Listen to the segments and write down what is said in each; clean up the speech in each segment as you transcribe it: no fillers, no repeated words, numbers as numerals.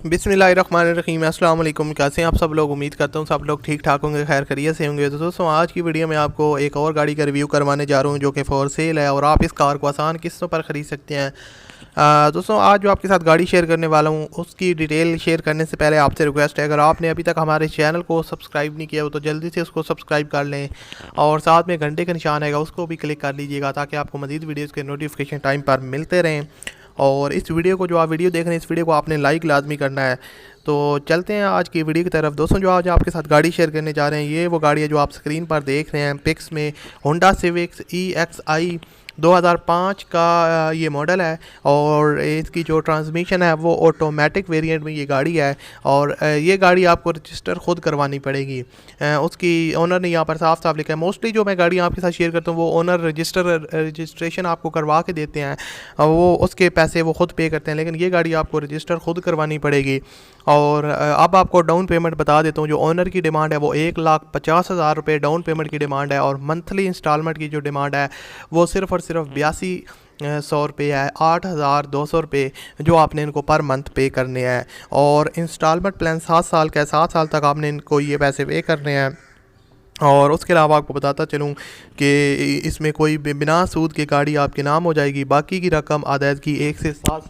बिस्मिल्लाहिर्रहमानिर्रहीम। अस्सलाम वालेकुम। कैसे हैं आप सब लोग? उम्मीद करता हूँ सब लोग ठीक ठाक होंगे, खैर खैरियत से होंगे। तो दोस्तों आज की वीडियो में आपको एक और गाड़ी का रिव्यू करवाने जा रहा हूँ जो कि फॉर सेल है और आप इस कार को आसान किस्तों पर ख़रीद सकते हैं। दोस्तों आज जो आपके साथ गाड़ी शेयर करने वाला हूँ उसकी डिटेल शेयर करने से पहले आपसे रिक्वेस्ट है, अगर आपने अभी तक हमारे चैनल को सब्सक्राइब नहीं किया हो तो जल्दी से उसको सब्सक्राइब कर लें और साथ में घंटे का निशान आएगा उसको भी क्लिक कर लीजिएगा ताकि आपको मज़ीद वीडियोज़ के नोटिफिकेशन टाइम पर मिलते रहें। और इस वीडियो को जो आप वीडियो देख रहे हैं इस वीडियो को आपने लाइक लाजमी करना है। तो चलते हैं आज की वीडियो की तरफ। दोस्तों जो आज आपके साथ गाड़ी शेयर करने जा रहे हैं ये वो गाड़ी है जो आप स्क्रीन पर देख रहे हैं पिक्स में, होंडा सिविक EXI 2005 का ये मॉडल है और इसकी जो ट्रांसमिशन है वो ऑटोमेटिक वेरिएंट में ये गाड़ी है और ये गाड़ी आपको रजिस्टर ख़ुद करवानी पड़ेगी। उसकी ओनर ने यहाँ पर साफ साफ लिखा है। मोस्टली जो मैं गाड़ियाँ आपके साथ शेयर करता हूँ वो ओनर रजिस्ट्रेशन आपको करवा के देते हैं, वो उसके पैसे वो ख़ुद पे करते हैं, लेकिन ये गाड़ी आपको रजिस्टर ख़ुद करवानी पड़ेगी। और अब आपको डाउन पेमेंट बता देता हूँ। जो ओनर की डिमांड है वो 1,50,000 रुपये डाउन पेमेंट की डिमांड है और मंथली इंस्टॉलमेंट की जो डिमांड है वो सिर्फ़ और सिर्फ 8200 रुपये है, 8,200 रुपये जो आपने इनको पर मंथ पे करने हैं। और इंस्टॉलमेंट प्लान 7 साल का है, 7 साल तक आपने इनको ये पैसे पे करने हैं। और उसके अलावा आपको बताता चलूँ कि इसमें कोई बिना सूद की गाड़ी आपके नाम हो जाएगी। बाकी की रकम अदायगी 1 से 7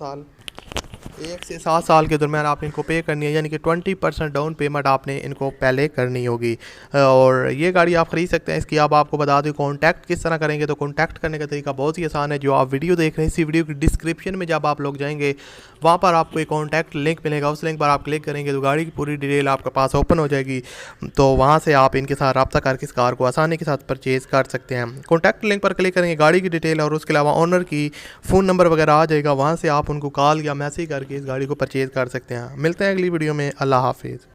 साल के दरम्यान आपने इनको पे करनी है, यानी कि 20% डाउन पेमेंट आपने इनको पहले करनी होगी। और ये गाड़ी आप ख़रीद सकते हैं। इसकी अब आपको बता दूँ कॉन्टैक्ट किस तरह करेंगे, तो कॉन्टैक्ट करने का तरीका बहुत ही आसान है। जो आप वीडियो देख रहे हैं इसी वीडियो की डिस्क्रिप्शन में जब आप लोग जाएंगे वहाँ पर आपको एक कॉन्टैक्ट लिंक मिलेगा, उस लिंक पर आप क्लिक करेंगे तो गाड़ी की पूरी डिटेल आपके पास ओपन हो जाएगी। तो वहाँ से आप इनके साथ रब्ता करके इस कार को आसानी के साथ परचेज़ कर सकते हैं। कॉन्टैक्ट लिंक पर क्लिक करेंगे, गाड़ी की डिटेल और उसके अलावा ओनर की फ़ोन नंबर वगैरह आ जाएगा, वहाँ से आप उनको कॉल या मैसेज करके इस गाड़ी को परचेज़ कर सकते हैं। मिलते हैं अगली वीडियो में। अल्लाह हाफिज़।